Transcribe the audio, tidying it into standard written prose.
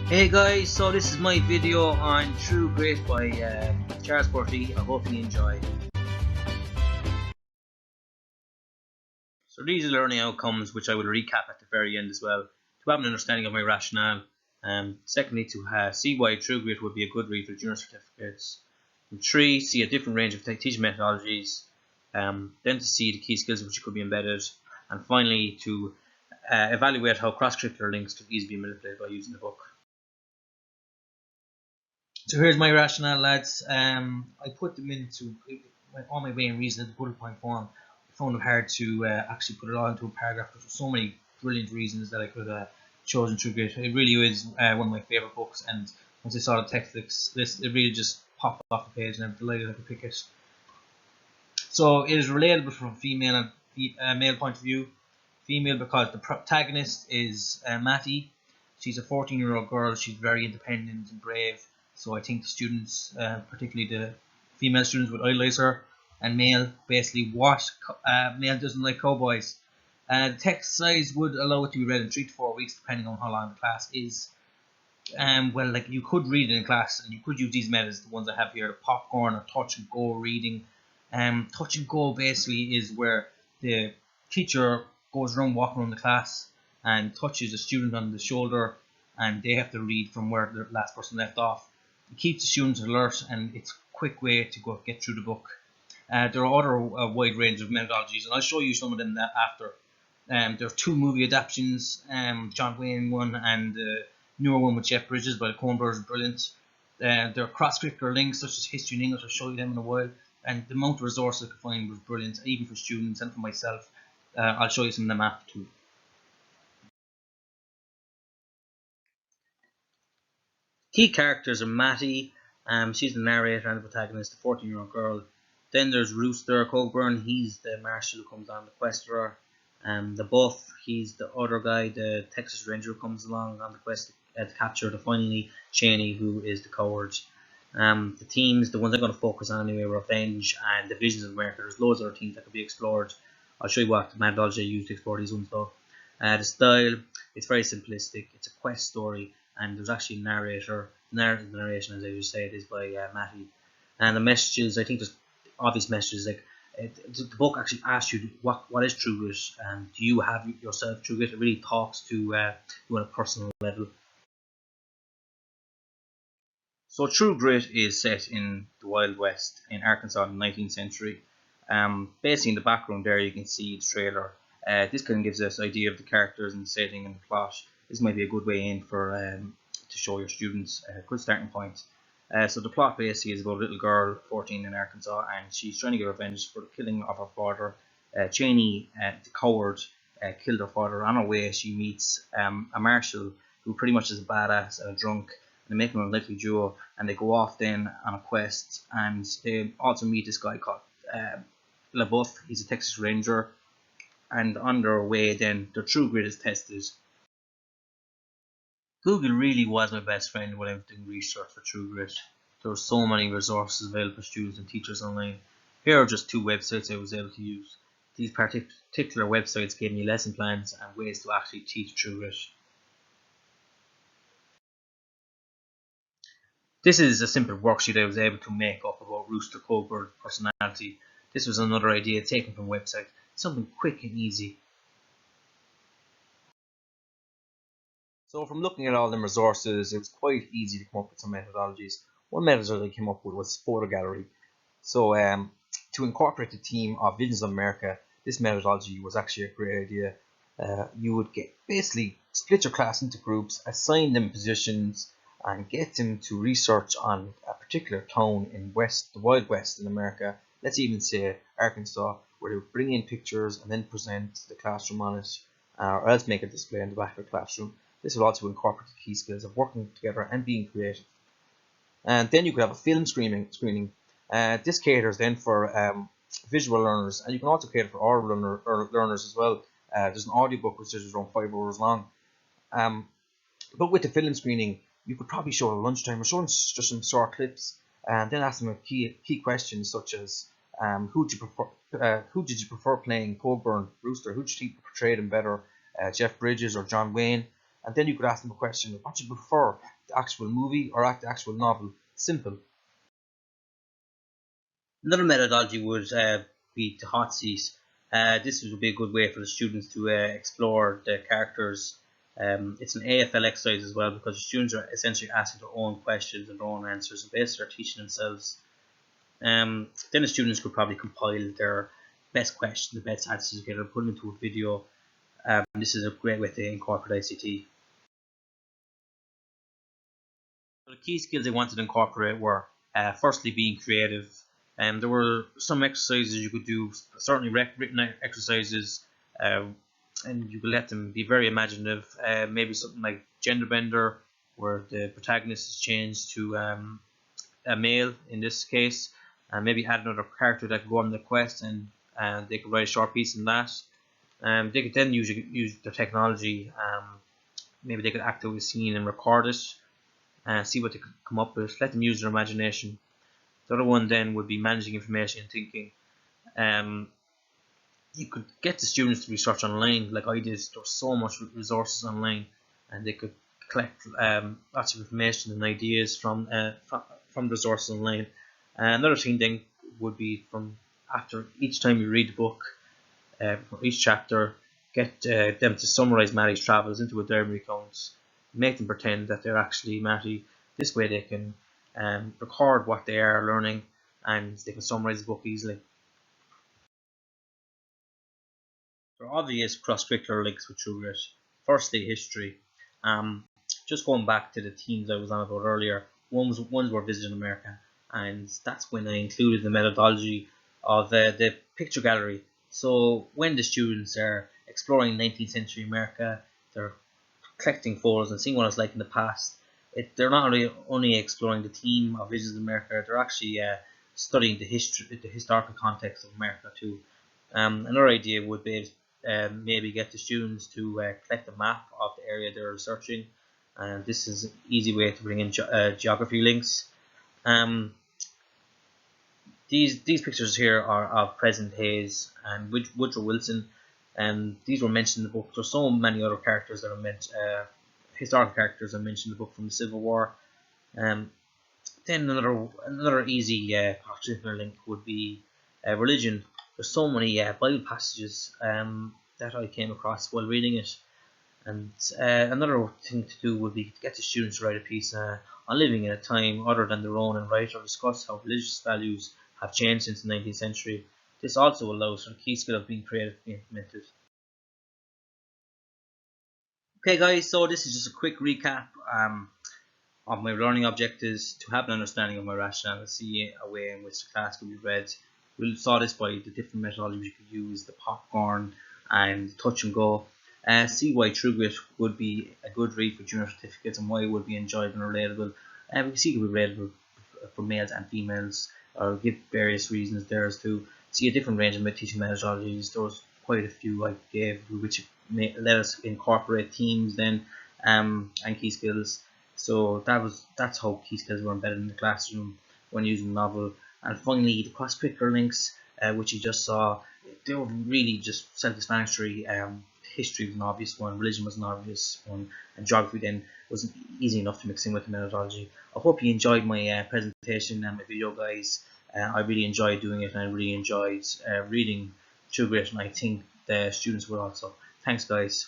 Hey guys, so this is my video on True Grit by Charles Porty. I hope you enjoy. So these are learning outcomes which I will recap at the very end as well to have an understanding of my rationale. Secondly, to see why True Grit would be a good read for junior certificates. And 3, see a different range of teaching methodologies. Then to see the key skills which could be embedded. And finally, to evaluate how cross-curricular links could easily be manipulated by using the book. So here's my rationale, lads. I put them into all my way and reason in the bullet point form. I found it hard to actually put it all into a paragraph. There's so many brilliant reasons that I could have chosen True Grit. It really is one of my favourite books, and once I saw the text list, it really just popped off the page, and I'm delighted I could pick it. So it is relatable from a female and male point of view. Female because the protagonist is Mattie. She's a 14-year-old girl. She's very independent and brave. So I think the students, particularly the female students, would idolize her. And male, basically, what male doesn't like cowboys. The text size would allow it to be read in 3 to 4 weeks, depending on how long the class is. Well, like you could read it in class, and you could use these methods, the ones I have here, the popcorn or touch and go reading. Touch and go basically is where the teacher goes around walking around the class and touches a student on the shoulder, and they have to read from where the last person left off. It keeps the students alert, and it's a quick way to get through the book. There are other wide range of methodologies, and I'll show you some of them after. There are 2 movie adaptations, John Wayne one and the newer one with Jeff Bridges by the Coen Brothers, brilliant. There are cross-curricular links such as history and English. I'll show you them in a while. And the amount of resources I could find was brilliant, even for students and for myself. I'll show you some of them after too. Key characters are Mattie. She's the narrator and the protagonist, the 14-year-old girl. Then there's Rooster Coburn. He's the marshal who comes on the quest for her. The Buff, he's the other guy, the Texas Ranger who comes along on the quest to capture the finally Cheney, who is the coward. The themes, the ones I'm going to focus on anyway, revenge and the visions of America. There's loads of other themes that could be explored. I'll show you what the methodology I use to explore these ones though. The style, it's very simplistic. It's a quest story, and there's actually a narrator. The narration, as I just said, is by Mattie. And the messages, I think there's obvious messages like the book actually asks you what is True Grit, and do you have yourself True Grit? It really talks to you on a personal level. So True Grit is set in the Wild West in Arkansas in the 19th century. Basically in the background there you can see the trailer. This kind of gives us an idea of the characters and the setting and the plot. This might be a good way in for to show your students a good starting point. So the plot basically is about a little girl, 14, in Arkansas, and she's trying to get revenge for the killing of her father. Cheney, the coward, killed her father. On her way, she meets a marshal who pretty much is a badass and a drunk, and they make an unlikely duo, and they go off then on a quest, and they also meet this guy called LaBeouf. He's a Texas Ranger, and on their way then their True Grit is tested. Google really was my best friend when I was doing research for True Grit. There were so many resources available for students and teachers online. Here are just 2 websites I was able to use. These particular websites gave me lesson plans and ways to actually teach True Grit. This is a simple worksheet I was able to make up about Rooster Cogbur's personality. This was another idea taken from a website, something quick and easy. So from looking at all them resources, it was quite easy to come up with some methodologies. One method I came up with was photo gallery. So to incorporate the theme of Visions of America, this methodology was actually a great idea. You would basically split your class into groups, assign them positions, and get them to research on a particular town in the Wild West in America. Let's even say Arkansas, where they would bring in pictures and then present the classroom on it, or else make a display in the back of the classroom. This will also incorporate the key skills of working together and being creative. And then you could have a film screening. This caters then for visual learners, and you can also cater for oral learners as well. There's an audiobook which is around 5 hours long. But with the film screening, you could probably show it at lunchtime or show them just some short clips, and then ask them key questions such as who did you prefer playing Coburn, Rooster? Who do you think portrayed him better, Jeff Bridges or John Wayne? And then you could ask them a question: what do you prefer, the actual movie or the actual novel? Simple. Another methodology would be to hot seat. This would be a good way for the students to explore the characters. It's an AFL exercise as well, because the students are essentially asking their own questions and their own answers, and basically are teaching themselves. Then the students could probably compile their best questions, the best answers together, put them into a video. This is a great way to incorporate ICT. The key skills I wanted to incorporate were firstly being creative. There were some exercises you could do, certainly written exercises, uh, and you could let them be very imaginative. Maybe something like Gender Bender, where the protagonist is changed to a male in this case, and maybe add another character that could go on the quest, and they could write a short piece in that. They could then use their technology. Maybe they could act out a scene and record it, and see what they could come up with. Let them use their imagination. The other one then would be managing information and thinking. Um, you could get the students to research online, like I did. There's so much resources online, and they could collect lots of information and ideas from resources online. Another thing then would be, from after each time you read the book, for each chapter, get them to summarize Matty's travels into a diary account. Make them pretend that they're actually Matty. This way they can record what they are learning, and they can summarize the book easily. There are obvious cross-curricular links with TrueGrit. Firstly, history. Um, just going back to the themes I was on about earlier, ones were visiting America, and that's when I included the methodology of the picture gallery. So when the students are exploring 19th century America, they're collecting photos and seeing what it's like in the past. They're not only exploring the theme of visits to America, they're actually studying the historical context of America too. Another idea would be maybe get the students to collect a map of the area they're researching, and this is an easy way to bring in geography links. Um, these pictures here are of President Hayes and Woodrow Wilson, and these were mentioned in the book. There's so many other characters that are mentioned, historical characters are mentioned in the book from the Civil War. Um, then another easy particular link would be religion. There's so many Bible passages that I came across while reading it, and another thing to do would be to get the students to write a piece on living in a time other than their own, and write or discuss how religious values have changed since the 19th century. This also allows for the key skill of being creative to be implemented. Okay, guys, so this is just a quick recap of my learning objectives: to have an understanding of my rationale and see a way in which the class could be read. We saw this by the different methodologies you could use, the popcorn and touch and go. See why TrueGrit would be a good read for junior certificates, and why it would be enjoyable and relatable. We can see it would be relatable for males and females, or give various reasons there as to see a different range of teaching methodologies. There was quite a few I gave, which let us incorporate themes then, and key skills. So that's how key skills were embedded in the classroom when using the novel. And finally, the cross-curricular links, which you just saw, they were really just self-explanatory. History was an obvious one, religion was an obvious one, and geography then was easy enough to mix in with the methodology. I hope you enjoyed my presentation and my video, guys. I really enjoyed doing it, and I really enjoyed reading TrueGrit, and I think the students will also. Thanks, guys.